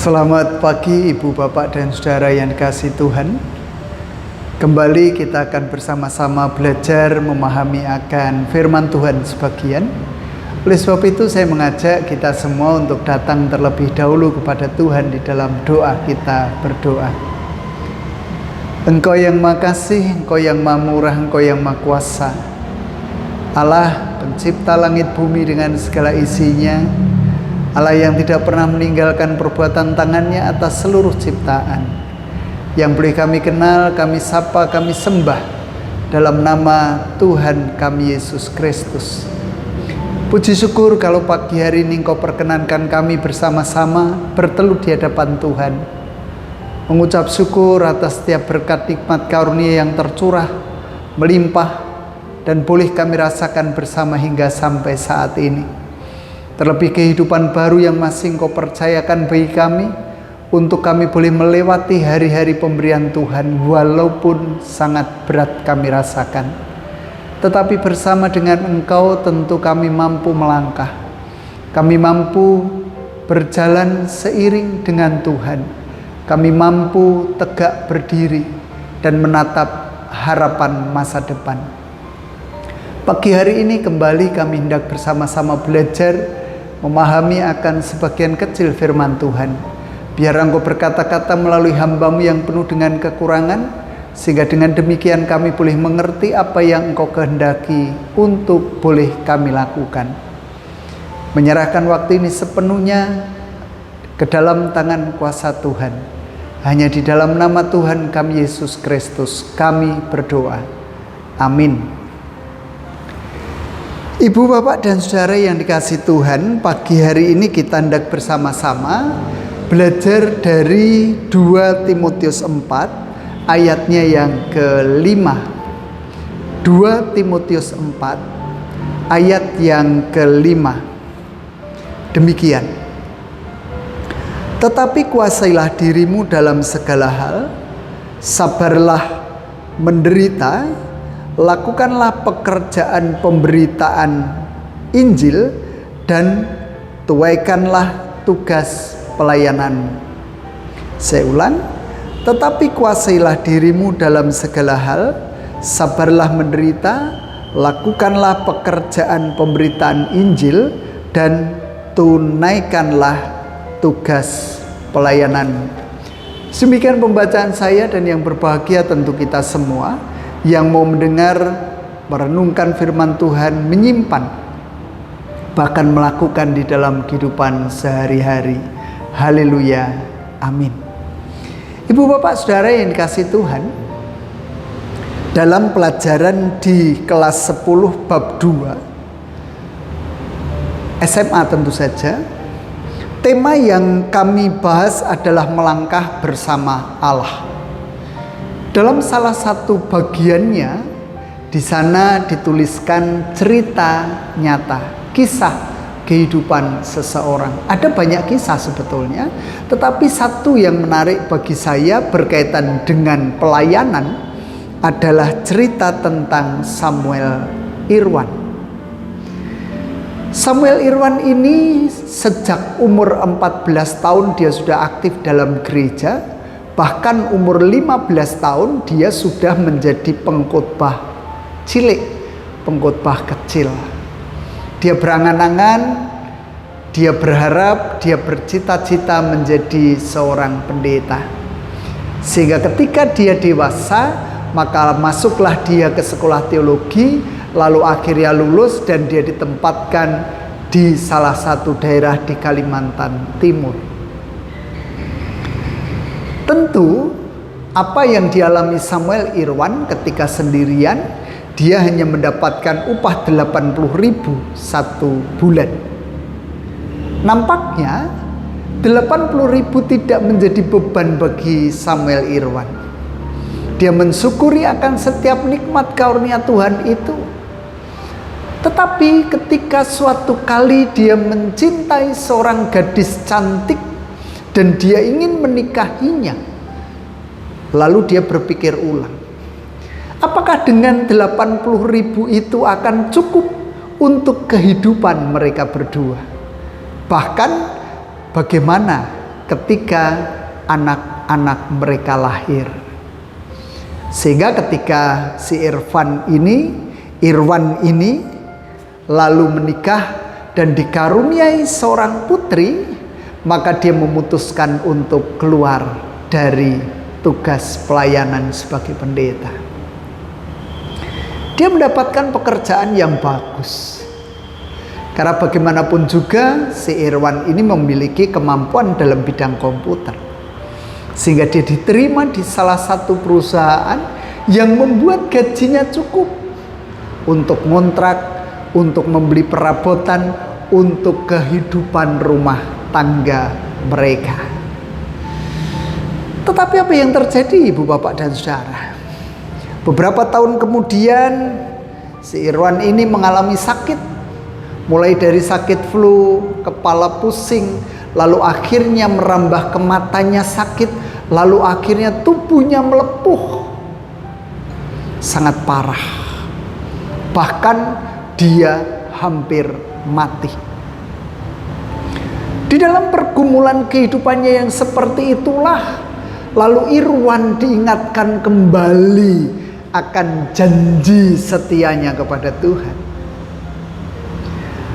Selamat pagi Ibu, Bapak, dan Saudara yang dikasihi Tuhan. Kembali kita akan bersama-sama belajar memahami akan firman Tuhan sebagian. Oleh sebab itu saya mengajak kita semua untuk datang terlebih dahulu kepada Tuhan di dalam doa. Kita berdoa. Engkau yang Maha Kasih, Engkau yang Maha Murah, Engkau yang Maha Kuasa, Allah pencipta langit bumi dengan segala isinya, Allah yang tidak pernah meninggalkan perbuatan tangannya atas seluruh ciptaan, yang boleh kami kenal, kami sapa, kami sembah dalam nama Tuhan kami Yesus Kristus. Puji syukur kalau pagi hari ini Engkau perkenankan kami bersama-sama bertelut di hadapan Tuhan, mengucap syukur atas setiap berkat nikmat karunia yang tercurah, melimpah, dan boleh kami rasakan bersama hingga sampai saat ini. Terlebih kehidupan baru yang masih Engkau percayakan bagi kami, untuk kami boleh melewati hari-hari pemberian Tuhan walaupun sangat berat kami rasakan. Tetapi bersama dengan Engkau tentu kami mampu melangkah. Kami mampu berjalan seiring dengan Tuhan. Kami mampu tegak berdiri dan menatap harapan masa depan. Pagi hari ini kembali kami hendak bersama-sama belajar memahami akan sebagian kecil firman Tuhan. Biar Engkau berkata-kata melalui hamba-Mu yang penuh dengan kekurangan, sehingga dengan demikian kami boleh mengerti apa yang Engkau kehendaki untuk boleh kami lakukan. Menyerahkan waktu ini sepenuhnya ke dalam tangan kuasa Tuhan. Hanya di dalam nama Tuhan kami Yesus Kristus kami berdoa. Amin. Ibu, bapak, dan saudara yang dikasihi Tuhan, pagi hari ini kita hendak bersama-sama belajar dari 2 Timotius 4 ayatnya yang ke-5. 2 Timotius 4 ayat yang ke-5. Demikian. Tetapi kuasailah dirimu dalam segala hal, sabarlah menderita, lakukanlah pekerjaan pemberitaan Injil, dan tuaikanlah tugas pelayanan. Saya ulang, tetapi kuasailah dirimu dalam segala hal, sabarlah menderita, lakukanlah pekerjaan pemberitaan Injil, dan tunaikanlah tugas pelayanan. Demikian pembacaan saya, dan yang berbahagia tentu kita semua yang mau mendengar, merenungkan firman Tuhan, menyimpan, bahkan melakukan di dalam kehidupan sehari-hari. Haleluya, amin. Ibu, bapak, saudara yang dikasihi Tuhan, dalam pelajaran di kelas 10 bab 2 SMA tentu saja, tema yang kami bahas adalah melangkah bersama Allah. Dalam salah satu bagiannya, di sana dituliskan cerita nyata, kisah kehidupan seseorang. Ada banyak kisah sebetulnya, tetapi satu yang menarik bagi saya berkaitan dengan pelayanan adalah cerita tentang Samuel Irwan. Samuel Irwan ini sejak umur 14 tahun dia sudah aktif dalam gereja. Bahkan umur 15 tahun dia sudah menjadi pengkhotbah cilik, pengkhotbah kecil. Dia berangan-angan, dia berharap, dia bercita-cita menjadi seorang pendeta. Sehingga ketika dia dewasa, maka masuklah dia ke sekolah teologi, lalu akhirnya lulus dan dia ditempatkan di salah satu daerah di Kalimantan Timur. Tentu apa yang dialami Samuel Irwan ketika sendirian, dia hanya mendapatkan upah 80.000 satu bulan. Nampaknya 80.000 tidak menjadi beban bagi Samuel Irwan. Dia mensyukuri akan setiap nikmat karunia Tuhan itu. Tetapi ketika suatu kali dia mencintai seorang gadis cantik dan dia ingin menikahinya, lalu dia berpikir ulang, apakah dengan 80.000 itu akan cukup untuk kehidupan mereka berdua? Bahkan bagaimana ketika anak-anak mereka lahir? Sehingga ketika si Irwan ini lalu menikah dan dikaruniai seorang putri, maka dia memutuskan untuk keluar dari tugas pelayanan sebagai pendeta. Dia mendapatkan pekerjaan yang bagus, karena bagaimanapun juga si Irwan ini memiliki kemampuan dalam bidang komputer, sehingga dia diterima di salah satu perusahaan yang membuat gajinya cukup untuk ngontrak, untuk membeli perabotan, untuk kehidupan rumah tangga mereka. Tetapi apa yang terjadi, ibu, bapak, dan saudara? Beberapa tahun kemudian si Irwan ini mengalami sakit, mulai dari sakit flu, kepala pusing, lalu akhirnya merambah ke matanya sakit, lalu akhirnya tubuhnya melepuh sangat parah, bahkan dia hampir mati. Di dalam pergumulan kehidupannya yang seperti itulah, lalu Irwan diingatkan kembali akan janji setianya kepada Tuhan.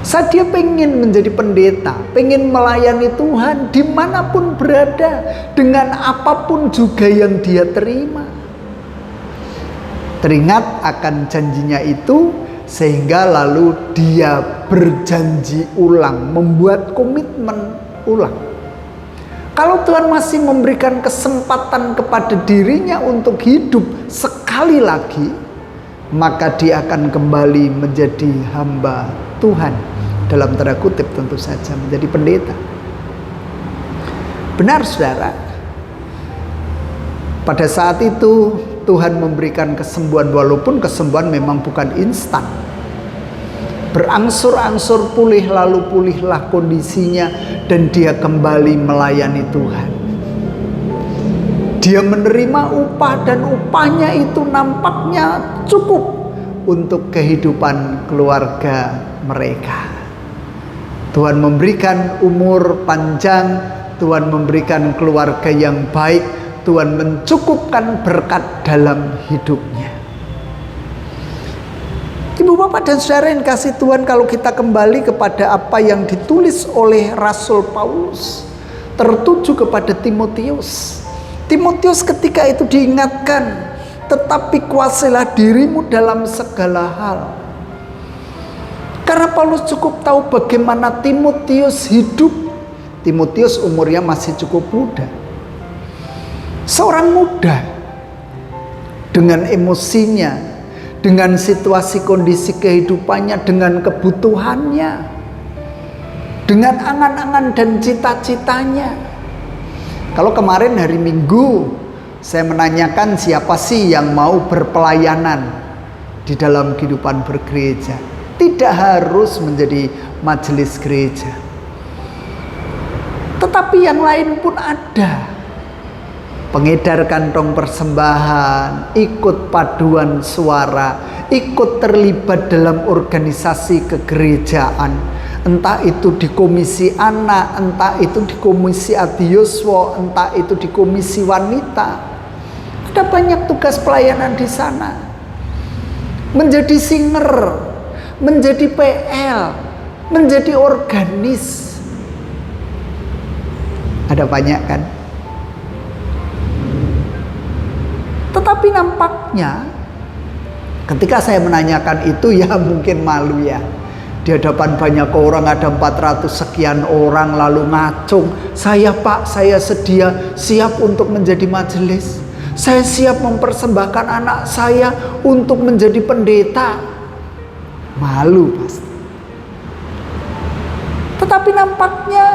Saat dia pengen menjadi pendeta, pengen melayani Tuhan dimanapun berada, dengan apapun juga yang dia terima. Teringat akan janjinya itu, sehingga lalu dia berjanji ulang, membuat komitmen ulang. Kalau Tuhan masih memberikan kesempatan kepada dirinya untuk hidup sekali lagi, maka dia akan kembali menjadi hamba Tuhan. Dalam tanda kutip tentu saja, menjadi pendeta. Benar saudara, pada saat itu Tuhan memberikan kesembuhan, walaupun kesembuhan memang bukan instan. Berangsur-angsur pulih, lalu pulihlah kondisinya, dan dia kembali melayani Tuhan. Dia menerima upah, dan upahnya itu nampaknya cukup untuk kehidupan keluarga mereka. Tuhan memberikan umur panjang, Tuhan memberikan keluarga yang baik, Tuhan mencukupkan berkat dalam hidupnya. Ibu bapak dan saudara yang kasih Tuhan, kalau kita kembali kepada apa yang ditulis oleh Rasul Paulus tertuju kepada Timotius. Timotius ketika itu diingatkan, tetapi kuasailah dirimu dalam segala hal. Karena Paulus cukup tahu bagaimana Timotius hidup. Timotius umurnya masih cukup muda. Seorang muda dengan emosinya, dengan situasi kondisi kehidupannya, dengan kebutuhannya, dengan angan-angan dan cita-citanya. Kalau kemarin hari Minggu saya menanyakan siapa sih yang mau berpelayanan di dalam kehidupan bergereja. Tidak harus menjadi majelis gereja, tetapi yang lain pun ada. Pengedar kantong persembahan, ikut paduan suara, ikut terlibat dalam organisasi kegerejaan, entah itu di komisi anak, entah itu di komisi adioswo, entah itu di komisi wanita. Ada banyak tugas pelayanan di sana. Menjadi singer, menjadi PL, menjadi organis. Ada banyak kan? Tetapi nampaknya ketika saya menanyakan itu, ya mungkin malu ya. Di hadapan banyak orang, ada 400 sekian orang, lalu ngacung, saya Pak, saya sedia, siap untuk menjadi majelis. Saya siap mempersembahkan anak saya untuk menjadi pendeta. Malu pasti. Tetapi nampaknya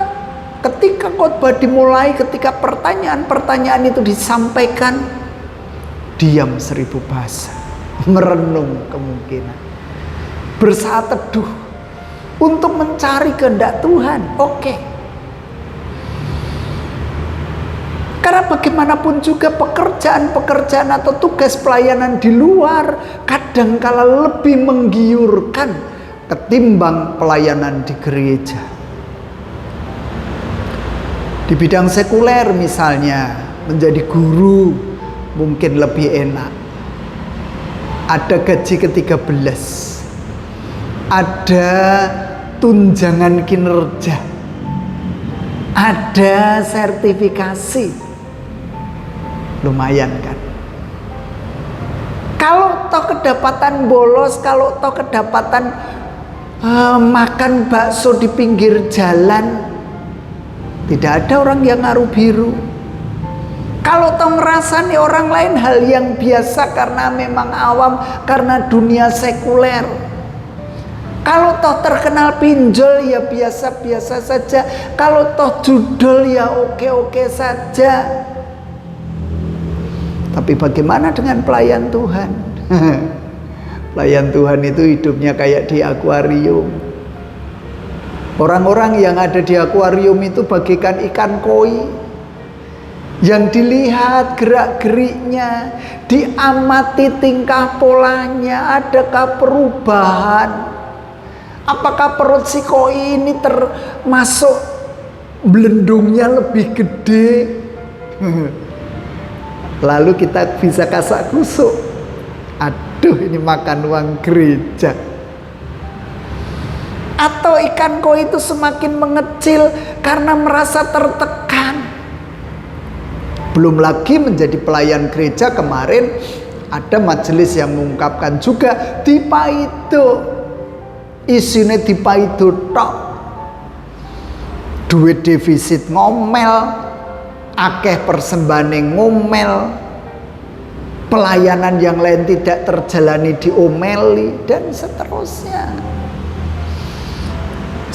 ketika khotbah dimulai, ketika pertanyaan-pertanyaan itu disampaikan, diam 1000 bahasa, merenung kemungkinan, bersaat teduh untuk mencari kehendak Tuhan. Oke. Karena bagaimanapun juga pekerjaan-pekerjaan atau tugas pelayanan di luar kadangkala lebih menggiurkan ketimbang pelayanan di gereja. Di bidang sekuler misalnya, menjadi guru mungkin lebih enak. Ada gaji ke-13, ada tunjangan kinerja, ada sertifikasi. Lumayan kan? Kalau toh kedapatan bolos, kalau toh kedapatan makan bakso di pinggir jalan, tidak ada orang yang ngaruh biru. Kalau toh ngerasani orang lain hal yang biasa karena memang awam, karena dunia sekuler. Kalau toh terkenal pinjol ya biasa-biasa saja. Kalau toh judul ya oke-oke saja. Tapi bagaimana dengan pelayan Tuhan? Pelayan Tuhan itu hidupnya kayak di akuarium. Orang-orang yang ada di akuarium itu bagaikan ikan koi, yang dilihat gerak-geriknya, diamati tingkah polanya, adakah perubahan? Apakah perut si koi ini termasuk Belendungnya lebih gede. Lalu kita bisa kasak kusuk. Aduh, ini makan uang gereja. Atau ikan koi itu semakin mengecil karena merasa tertekan. Belum lagi menjadi pelayan gereja, kemarin ada majelis yang mengungkapkan juga dipaido. Isinya dipaido tok. Duit defisit ngomel, akeh persembahane ngomel, pelayanan yang lain tidak terjalani diomeli, dan seterusnya.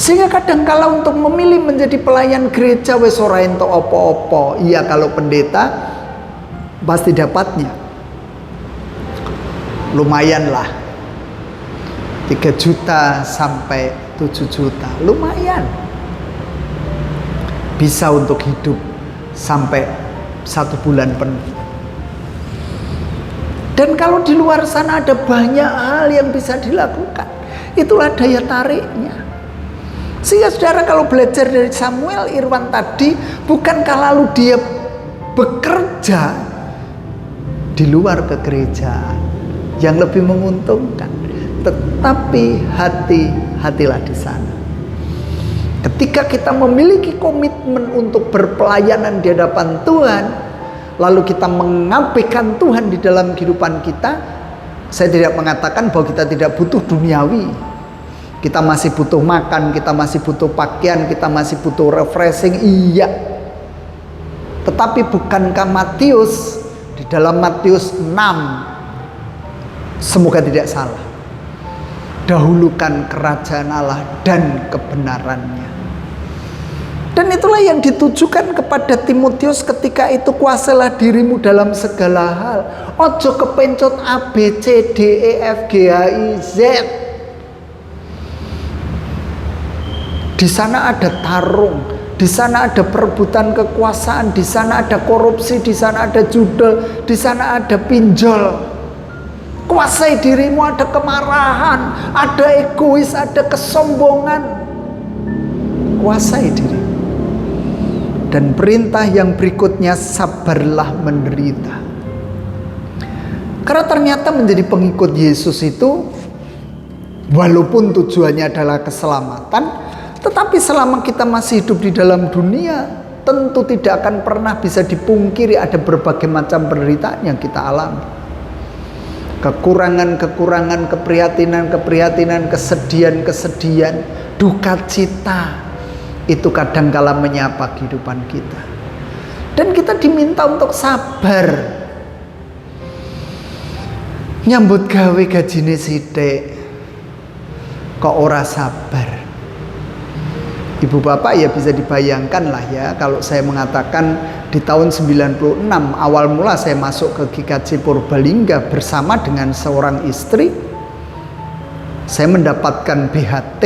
Sehingga kadangkala untuk memilih menjadi pelayan gereja wis ora entuk apa-apa. Iya, kalau pendeta pasti dapatnya. Lumayan lah. 3 juta sampai 7 juta. Lumayan. Bisa untuk hidup sampai 1 bulan penuh. Dan kalau di luar sana ada banyak hal yang bisa dilakukan. Itulah daya tariknya. Sehingga saudara kalau belajar dari Samuel Irwan tadi, bukankah lalu dia bekerja di luar kegerejaan yang lebih menguntungkan, tetapi hati-hatilah di sana. Ketika kita memiliki komitmen untuk berpelayanan di hadapan Tuhan, lalu kita mengabaikan Tuhan di dalam kehidupan kita, saya tidak mengatakan bahwa kita tidak butuh duniawi. Kita masih butuh makan, kita masih butuh pakaian, kita masih butuh refreshing, iya. Tetapi bukankah Matius, di dalam Matius 6, semoga tidak salah, dahulukan kerajaan Allah dan kebenarannya. Dan itulah yang ditujukan kepada Timotius ketika itu, kuasailah dirimu dalam segala hal. Ojo kepencot A, B, C, D, E, F, G, H, I, Z. Di sana ada tarung, di sana ada perebutan kekuasaan, di sana ada korupsi, di sana ada judel, di sana ada pinjol. Kuasai dirimu, ada kemarahan, ada egois, ada kesombongan. Kuasai diri. Dan perintah yang berikutnya, sabarlah menderita. Karena ternyata menjadi pengikut Yesus itu, walaupun tujuannya adalah keselamatan, tetapi selama kita masih hidup di dalam dunia, tentu tidak akan pernah bisa dipungkiri ada berbagai macam penderitaan yang kita alami. Kekurangan-kekurangan, keprihatinan-keprihatinan, kesedihan-kesedihan, duka cita, itu kadangkala menyapa kehidupan kita. Dan kita diminta untuk sabar. Nyambut gawe gajine sithik, kok ora sabar. Ibu bapak ya bisa dibayangkan lah ya, kalau saya mengatakan di tahun 96 awal mula saya masuk ke GKJ Purbalingga bersama dengan seorang istri, saya mendapatkan BHT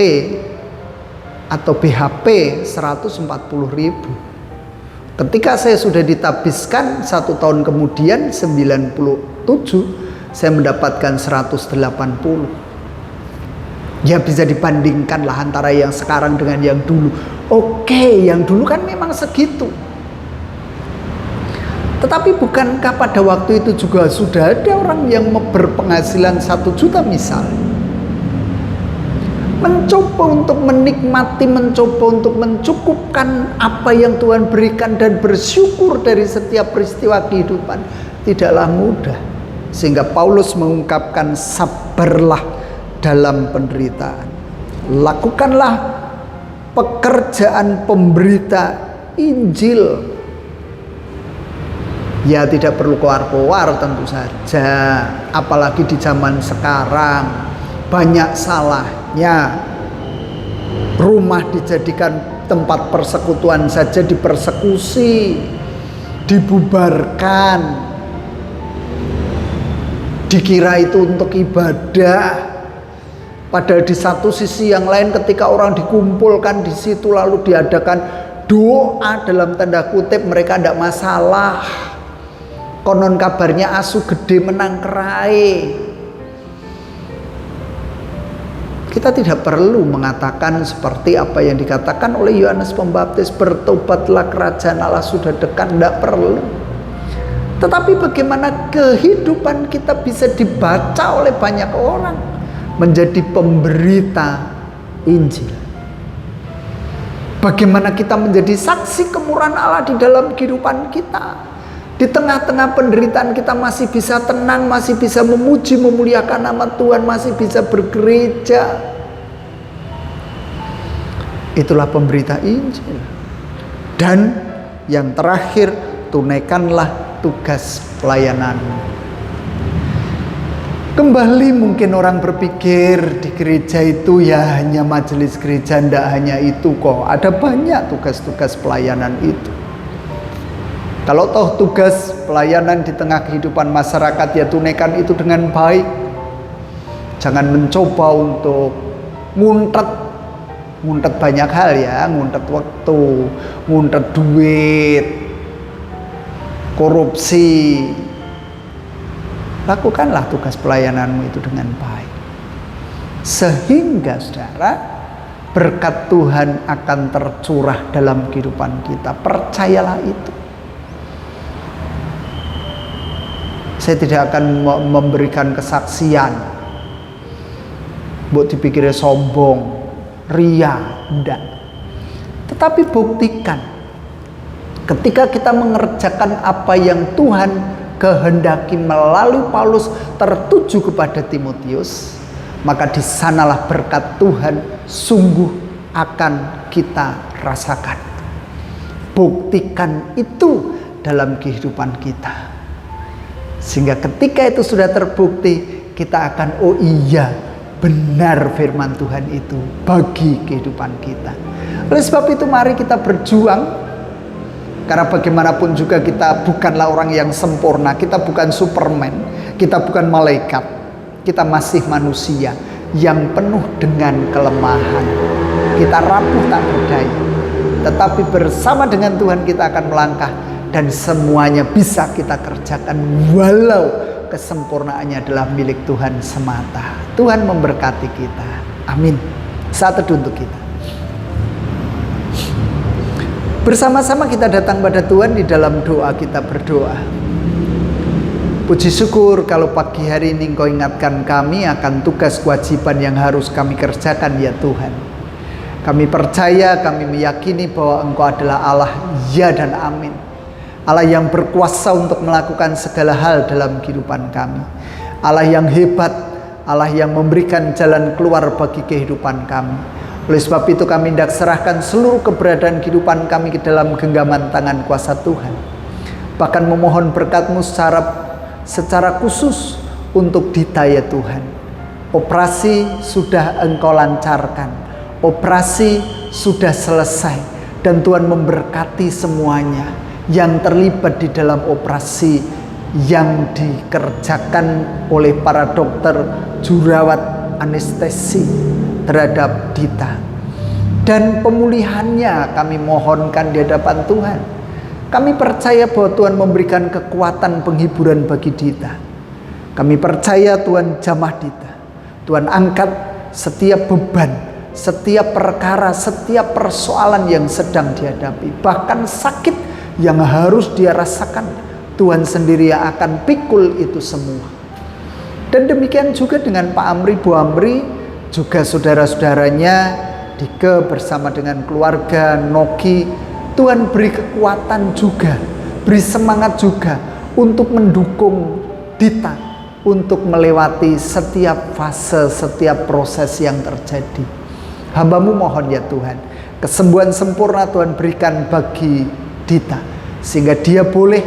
atau BHP 140.000. Ketika saya sudah ditabiskan 1 tahun kemudian 97, saya mendapatkan 180. Ya bisa dibandingkan lah antara yang sekarang dengan yang dulu. Oke, yang dulu kan memang segitu. Tetapi bukankah pada waktu itu juga sudah ada orang yang berpenghasilan 1 juta misalnya, mencoba untuk menikmati, mencoba untuk mencukupkan apa yang Tuhan berikan dan bersyukur dari setiap peristiwa kehidupan, tidaklah mudah. Sehingga Paulus mengungkapkan, sabarlah dalam penderitaan. Lakukanlah pekerjaan pemberita Injil. Ya tidak perlu keluar-keluar tentu saja, apalagi di zaman sekarang banyak salahnya. Rumah dijadikan tempat persekutuan saja dipersekusi, dibubarkan, dikira itu untuk ibadah. Padahal di satu sisi yang lain ketika orang dikumpulkan di situ lalu diadakan doa dalam tanda kutip, mereka tidak masalah. Konon kabarnya asu gede menang kerai. Kita tidak perlu mengatakan seperti apa yang dikatakan oleh Yohanes Pembaptis, bertobatlah kerajaan Allah sudah dekat. Tidak perlu. Tetapi bagaimana kehidupan kita bisa dibaca oleh banyak orang, menjadi pemberita Injil. Bagaimana kita menjadi saksi kemurahan Allah di dalam kehidupan kita. Di tengah-tengah penderitaan kita masih bisa tenang, masih bisa memuji, memuliakan nama Tuhan, masih bisa bergereja. Itulah pemberita Injil. Dan yang terakhir, tunaikanlah tugas pelayanan. Kembali mungkin orang berpikir di gereja itu ya hanya majelis gereja, tidak hanya itu kok. Ada banyak tugas-tugas pelayanan itu. Kalau toh tugas pelayanan di tengah kehidupan masyarakat, ya tunaikan itu dengan baik. Jangan mencoba untuk nguntet banyak hal ya, nguntet waktu, nguntet duit, korupsi. Lakukanlah tugas pelayananmu itu dengan baik. Sehingga saudara, berkat Tuhan akan tercurah dalam kehidupan kita. Percayalah itu. Saya tidak akan memberikan kesaksian buat dipikirnya sombong, ria, enggak. Tetapi buktikan ketika kita mengerjakan apa yang Tuhan kehendaki melalui Paulus tertuju kepada Timotius, maka di sanalah berkat Tuhan sungguh akan kita rasakan. Buktikan itu dalam kehidupan kita. Sehingga ketika itu sudah terbukti, kita akan, oh iya, benar firman Tuhan itu bagi kehidupan kita. Oleh sebab itu mari kita berjuang. Karena bagaimanapun juga kita bukanlah orang yang sempurna. Kita bukan Superman, kita bukan malaikat. Kita masih manusia yang penuh dengan kelemahan. Kita rapuh tak berdaya. Tetapi bersama dengan Tuhan kita akan melangkah. Dan semuanya bisa kita kerjakan walau kesempurnaannya adalah milik Tuhan semata. Tuhan memberkati kita. Amin. Saat teduh untuk kita. Bersama-sama kita datang pada Tuhan di dalam doa kita berdoa. Puji syukur kalau pagi hari ini Engkau ingatkan kami akan tugas kewajiban yang harus kami kerjakan ya Tuhan. Kami percaya, kami meyakini bahwa Engkau adalah Allah ya dan amin. Allah yang berkuasa untuk melakukan segala hal dalam kehidupan kami. Allah yang hebat, Allah yang memberikan jalan keluar bagi kehidupan kami. Oleh sebab itu kami hendak serahkan seluruh keberadaan kehidupan kami ke dalam genggaman tangan kuasa Tuhan. Bahkan memohon berkat-Mu secara khusus untuk Dita ya Tuhan. Operasi sudah Engkau lancarkan. Operasi sudah selesai. Dan Tuhan memberkati semuanya yang terlibat di dalam operasi yang dikerjakan oleh para dokter jurawat anestesi terhadap Dita. Dan pemulihannya kami mohonkan di hadapan Tuhan. Kami percaya bahwa Tuhan memberikan kekuatan penghiburan bagi Dita. Kami percaya Tuhan jamah Dita. Tuhan angkat setiap beban, setiap perkara, setiap persoalan yang sedang dihadapi. Bahkan sakit yang harus dia rasakan, Tuhan sendiri yang akan pikul itu semua. Dan demikian juga dengan Pak Amri, Bu Amri, juga saudara-saudaranya, Dike bersama dengan keluarga, Noki. Tuhan beri kekuatan juga, beri semangat juga untuk mendukung Dita, untuk melewati setiap fase, setiap proses yang terjadi. Hamba-Mu mohon ya Tuhan, kesembuhan sempurna Tuhan berikan bagi Dita, sehingga dia boleh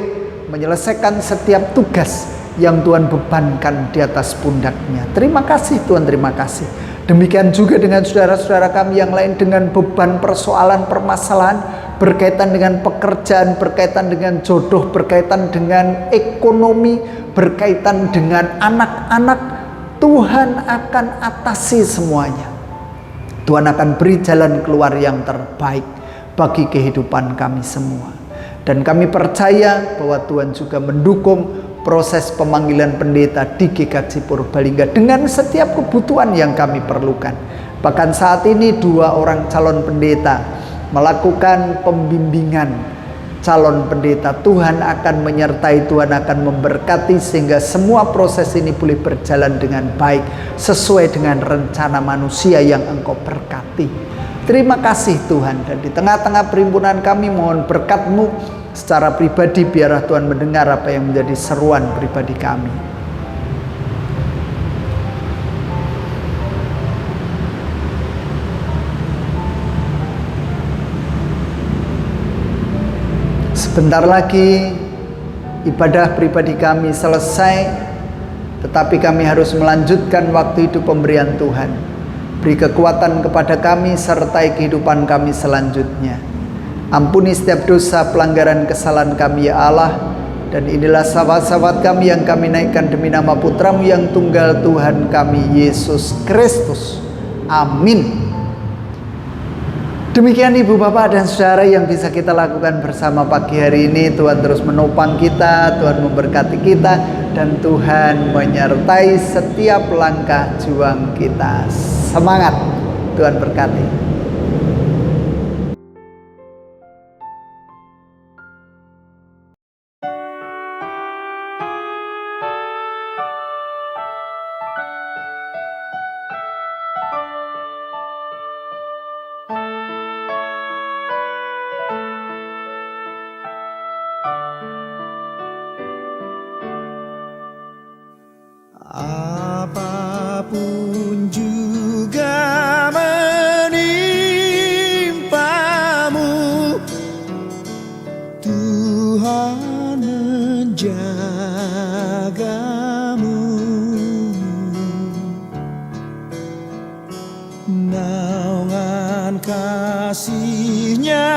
menyelesaikan setiap tugas yang Tuhan bebankan di atas pundaknya. Terima kasih Tuhan, terima kasih. Demikian juga dengan saudara-saudara kami yang lain dengan beban persoalan permasalahan berkaitan dengan pekerjaan, berkaitan dengan jodoh, berkaitan dengan ekonomi, berkaitan dengan anak-anak. Tuhan akan atasi semuanya. Tuhan akan beri jalan keluar yang terbaik bagi kehidupan kami semua. Dan kami percaya bahwa Tuhan juga mendukung proses pemanggilan pendeta di GKJ Purbalingga dengan setiap kebutuhan yang kami perlukan. Bahkan saat ini 2 orang calon pendeta melakukan pembimbingan calon pendeta. Tuhan akan menyertai, Tuhan akan memberkati sehingga semua proses ini boleh berjalan dengan baik sesuai dengan rencana manusia yang Engkau berkati. Terima kasih Tuhan, dan di tengah-tengah perhimpunan kami mohon berkat-Mu secara pribadi. Biarlah Tuhan mendengar apa yang menjadi seruan pribadi kami. Sebentar lagi ibadah pribadi kami selesai, tetapi kami harus melanjutkan waktu hidup pemberian Tuhan. Beri kekuatan kepada kami, sertai kehidupan kami selanjutnya. Ampuni setiap dosa, pelanggaran, kesalahan kami ya Allah. Dan inilah sahabat-sahabat kami yang kami naikkan demi nama Putra-Mu yang tunggal, Tuhan kami Yesus Kristus. Amin. Demikian Ibu, Bapak, dan Saudara yang bisa kita lakukan bersama pagi hari ini. Tuhan terus menopang kita, Tuhan memberkati kita, dan Tuhan menyertai setiap langkah juang kita. Semangat, Tuhan berkati. Apapun juga menimpamu, Tuhan menjagamu. Naungan kasih-Nya